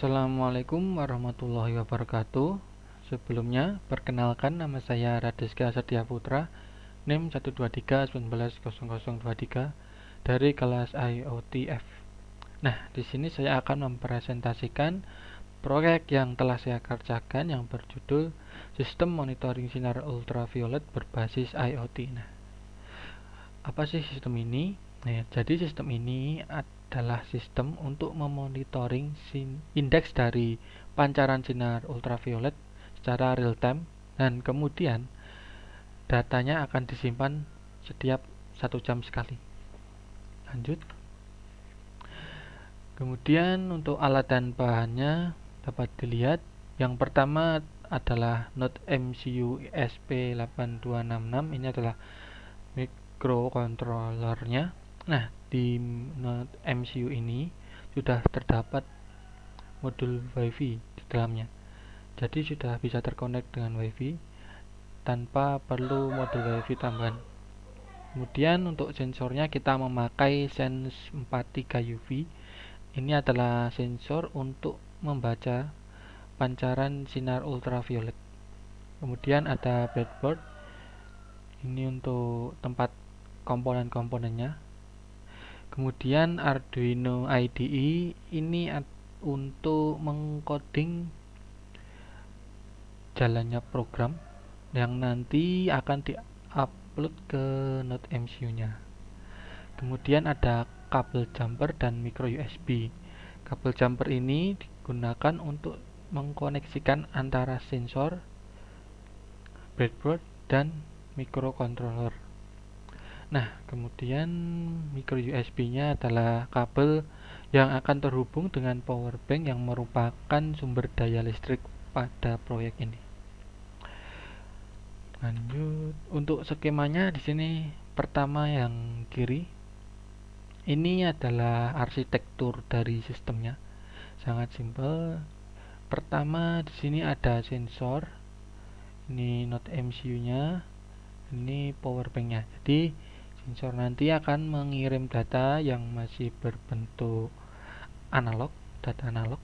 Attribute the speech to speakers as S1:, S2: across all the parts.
S1: Assalamualaikum warahmatullahi wabarakatuh. Sebelumnya, perkenalkan nama saya Radeska Setia Putra, NIM 123190023 dari kelas IoTF. Nah, di sini saya akan mempresentasikan proyek yang telah saya kerjakan yang berjudul Sistem Monitoring Sinar Ultraviolet Berbasis IoT. Nah, apa sih sistem ini? Nah, jadi sistem ini adalah sistem untuk memonitoring indeks dari pancaran sinar ultraviolet secara real time, dan kemudian datanya akan disimpan setiap 1 jam sekali. Lanjut. Kemudian untuk alat dan bahannya dapat dilihat. Yang pertama adalah Node MCU ESP8266. Ini adalah microcontrollernya. Nah, di Node MCU ini sudah terdapat modul WiFi di dalamnya. Jadi sudah bisa terkonek dengan WiFi tanpa perlu modul WiFi tambahan. Kemudian untuk sensornya kita memakai Sense 43 UV. Ini adalah sensor untuk membaca pancaran sinar ultraviolet. Kemudian ada breadboard. Ini untuk tempat komponen-komponennya. Kemudian Arduino IDE ini untuk mengcoding jalannya program yang nanti akan diupload ke Node MCU-nya. Kemudian ada kabel jumper dan micro USB. Kabel jumper ini digunakan untuk mengkoneksikan antara sensor, breadboard, dan microcontroller. Nah, kemudian micro USB-nya adalah kabel yang akan terhubung dengan power bank yang merupakan sumber daya listrik pada proyek ini. Lanjut, untuk skemanya di sini pertama yang kiri. Ini adalah arsitektur dari sistemnya. Sangat simpel. Pertama di sini ada sensor. Ini Node MCU-nya. Ini power bank-nya. Jadi sensor nanti akan mengirim data yang masih berbentuk analog, data analog.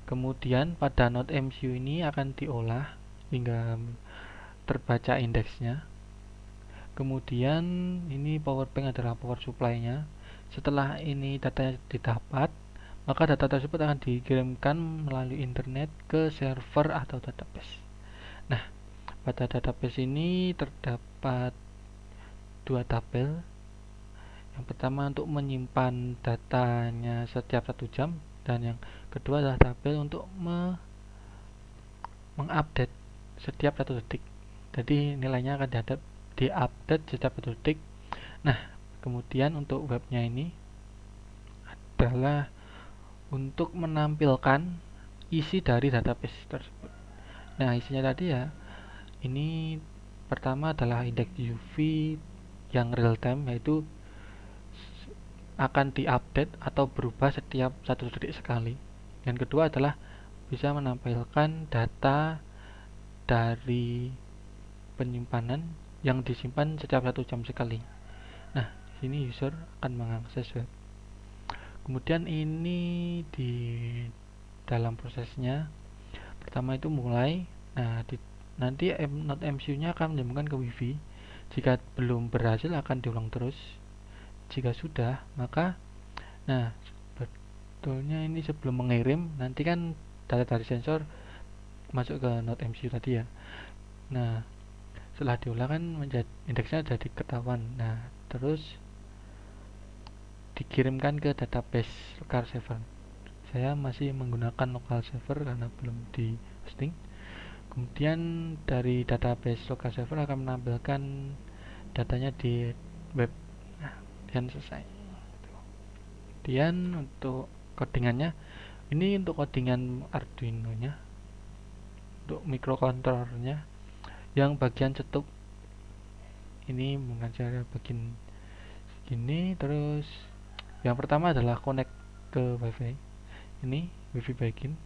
S1: Kemudian pada Node MCU ini akan diolah hingga terbaca indeksnya. Kemudian ini power bank adalah power supply-nya. Setelah ini data didapat, maka data tersebut akan dikirimkan melalui internet ke server atau database. Nah, pada database ini terdapat 2 tabel. Yang pertama untuk menyimpan datanya setiap 1 jam, dan yang kedua adalah tabel untuk mengupdate setiap 1 detik. Jadi nilainya akan diupdate setiap 1 detik. Nah, kemudian untuk webnya ini adalah untuk menampilkan isi dari database tersebut. Nah, isinya tadi ya, ini pertama adalah indeks UV yang real time, yaitu akan diupdate atau berubah setiap 1 detik sekali. Yang kedua adalah bisa menampilkan data dari penyimpanan yang disimpan setiap 1 jam sekali. Nah, di sini user akan mengakses web. Kemudian ini di dalam prosesnya, pertama itu mulai. Nah, nanti Node MCU-nya akan menyambungkan ke WiFi. Jika belum berhasil akan diulang terus. Jika sudah, maka sebetulnya ini sebelum mengirim, nanti kan data dari sensor masuk ke Node MCU tadi ya. Nah, setelah diolah kan indeksnya jadi ketahuan. Nah, terus dikirimkan ke database local server. Saya masih menggunakan local server karena belum di hosting. Kemudian dari database local server akan menampilkan datanya di web. Nah, dan selesai. Kemudian untuk codingannya, ini untuk codingan Arduino nya, untuk microcontrollernya. Yang bagian cetup ini mungkin saya bagian gini. Terus yang pertama adalah connect ke WiFi. Ini WiFi bagian,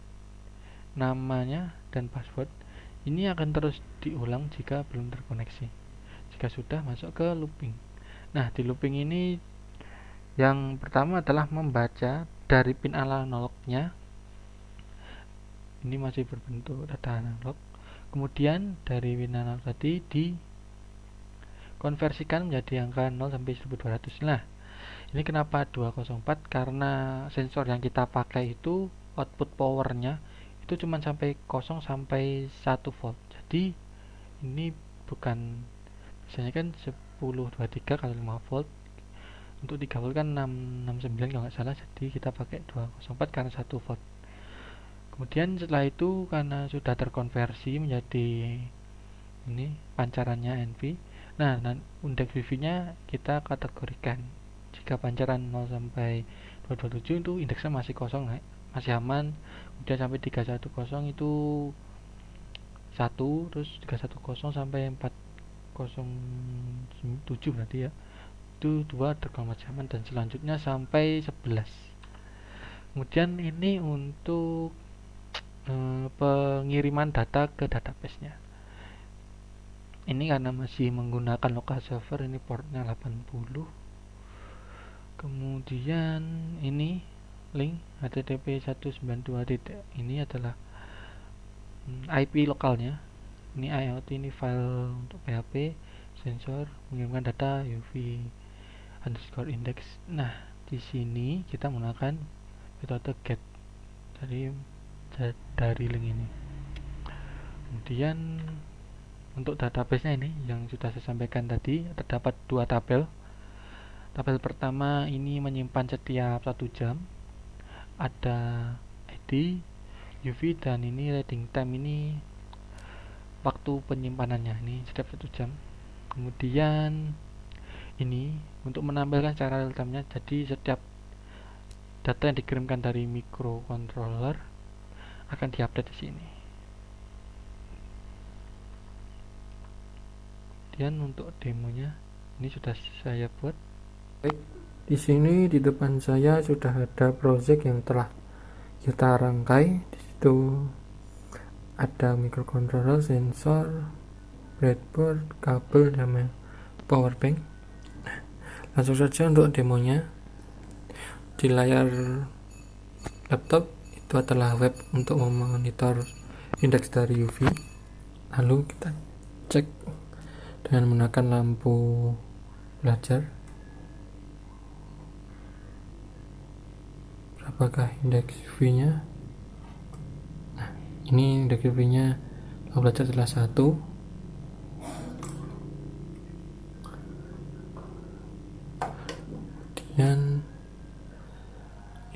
S1: namanya dan password. Ini akan terus diulang jika belum terkoneksi. Jika sudah, masuk ke looping. Nah, di looping ini yang pertama adalah membaca dari pin analognya ini masih berbentuk data analog. Kemudian dari WIN analog tadi dikonversikan menjadi angka 0 sampai 1200. Nah, ini kenapa 204? Karena sensor yang kita pakai itu output powernya itu cuma sampai 0 sampai 1 volt. Jadi ini bukan, biasanya kan 1023 kalau 5 volt, untuk 3 volt kan 669 kalau nggak salah. Jadi kita pakai 204 karena 1 volt. Kemudian setelah itu karena sudah terkonversi menjadi ini pancarannya NV. Nah, indeks VV-nya kita kategorikan. Jika pancaran 0 sampai 227 itu indeksnya masih kosong, masih aman. Kemudian sampai 310 itu 1, terus 310 sampai 407 berarti ya. Itu 2 masih aman, dan selanjutnya sampai 11. Kemudian ini untuk pengiriman data ke database-nya. Ini karena masih menggunakan local server, ini portnya 80. Kemudian ini link http 192. Ini adalah IP lokalnya. Ini IoT, ini file untuk PHP sensor mengirimkan data UV underscore index. Nah, di sini kita menggunakan metode get dari link ini. Kemudian untuk database-nya ini yang sudah saya sampaikan tadi, terdapat 2 tabel. Tabel pertama ini menyimpan setiap 1 jam, ada ID, UV, dan ini reading time, ini waktu penyimpanannya, ini setiap 1 jam. Kemudian ini untuk menampilkan secara real time-nya, jadi setiap data yang dikirimkan dari microcontroller akan diupdate di sini. Kemudian untuk demonya ini sudah saya buat.
S2: Baik, di sini di depan saya sudah ada project yang telah kita rangkai. Di situ ada microcontroller, sensor, breadboard, kabel, dan power bank. Langsung saja untuk demonya. Di layar laptop itu adalah web untuk memonitor indeks dari UV. Lalu kita cek dengan menggunakan lampu belajar berapakah indeks UV-nya. Nah, ini indeks UV-nya lampu belajar adalah 1. Dan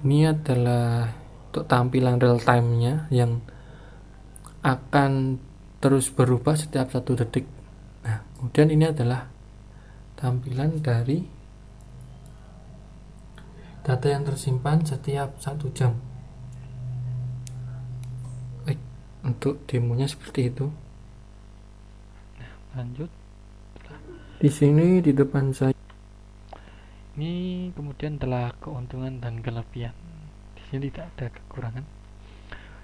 S2: ini adalah untuk tampilan real time-nya yang akan terus berubah setiap 1 detik. Nah, kemudian ini adalah tampilan dari data yang tersimpan setiap 1 jam. Baik, untuk demonya seperti itu.
S1: Lanjut.
S2: Di sini di depan saya
S1: Ini kemudian adalah keuntungan dan kelebihan. Di sini tidak ada kekurangan.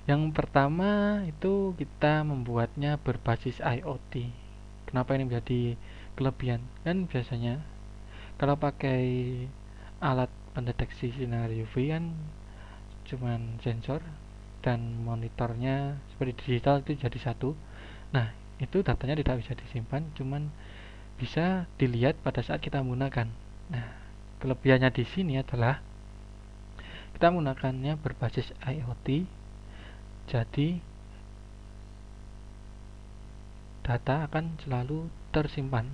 S1: Yang pertama itu kita membuatnya berbasis IoT. Kenapa ini menjadi kelebihan? Kan biasanya kalau pakai alat pendeteksi sinar UV kan cuman sensor dan monitornya seperti digital itu jadi satu. Nah, itu datanya tidak bisa disimpan, cuman bisa dilihat pada saat kita menggunakan. Nah, kelebihannya di sini adalah kita menggunakannya berbasis IoT, jadi data akan selalu tersimpan.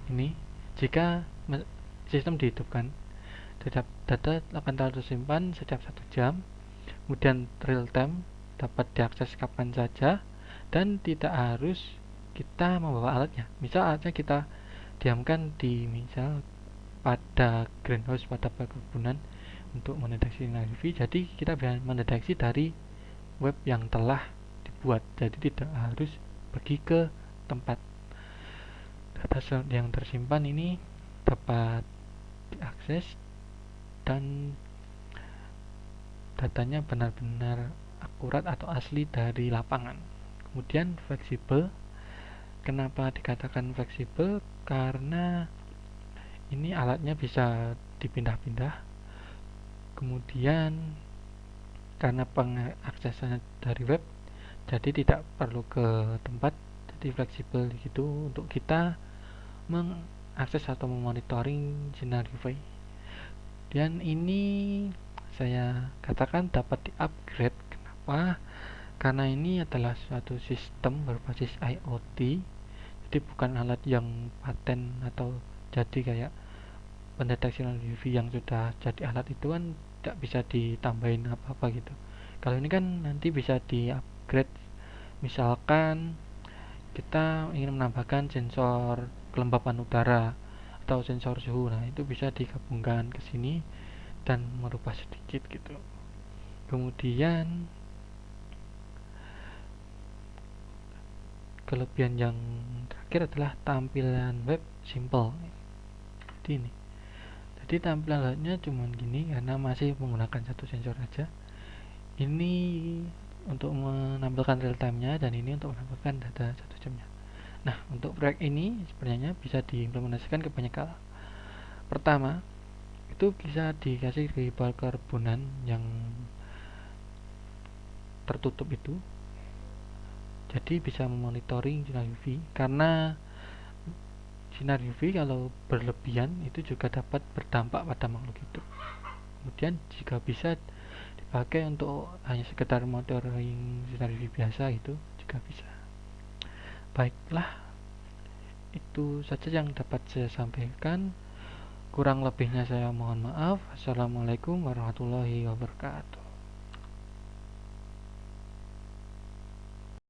S1: Ini jika sistem dihidupkan, data akan selalu tersimpan setiap 1 jam, kemudian real time, dapat diakses kapan saja, dan tidak harus kita membawa alatnya. Misal alatnya kita diamkan di pada greenhouse, pada perkebunan untuk mendeteksi sinar UV, jadi kita bisa mendeteksi dari web yang telah dibuat, jadi tidak harus pergi ke tempat. Data yang tersimpan ini dapat diakses dan datanya benar-benar akurat atau asli dari lapangan. Kemudian fleksibel. Kenapa dikatakan fleksibel? Karena ini alatnya bisa dipindah-pindah. Kemudian karena pengaksesannya dari web, Jadi tidak perlu ke tempat, jadi fleksibel gitu untuk kita mengakses atau memonitoring sinar UV. Dan ini saya katakan dapat di-upgrade. Kenapa? Karena ini adalah suatu sistem berbasis IoT, jadi bukan alat yang paten atau jadi kayak pendeteksi sinar UV yang sudah jadi alat itu kan tidak bisa ditambahin apa-apa gitu. Kalau ini kan nanti bisa di-upgrade, misalkan kita ingin menambahkan sensor kelembapan udara atau sensor suhu, nah itu bisa digabungkan ke sini dan merubah sedikit gitu. Kemudian kelebihan yang terakhir adalah tampilan web simple. Jadi ini, jadi tampilan webnya cuman gini karena masih menggunakan satu sensor aja. Ini untuk menampilkan real time-nya dan ini untuk menampilkan data 1 jamnya. Nah, untuk proyek ini sebenarnya bisa diimplementasikan ke banyak hal. Pertama, itu bisa dikasih di perkebunan yang tertutup itu. Jadi bisa memonitoring sinar UV karena sinar UV kalau berlebihan itu juga dapat berdampak pada makhluk hidup. Kemudian jika bisa dipakai untuk hanya sekedar monitoring sinar UV biasa itu juga bisa. Baiklah, itu saja yang dapat saya sampaikan. Kurang lebihnya saya mohon maaf. Assalamualaikum warahmatullahi wabarakatuh.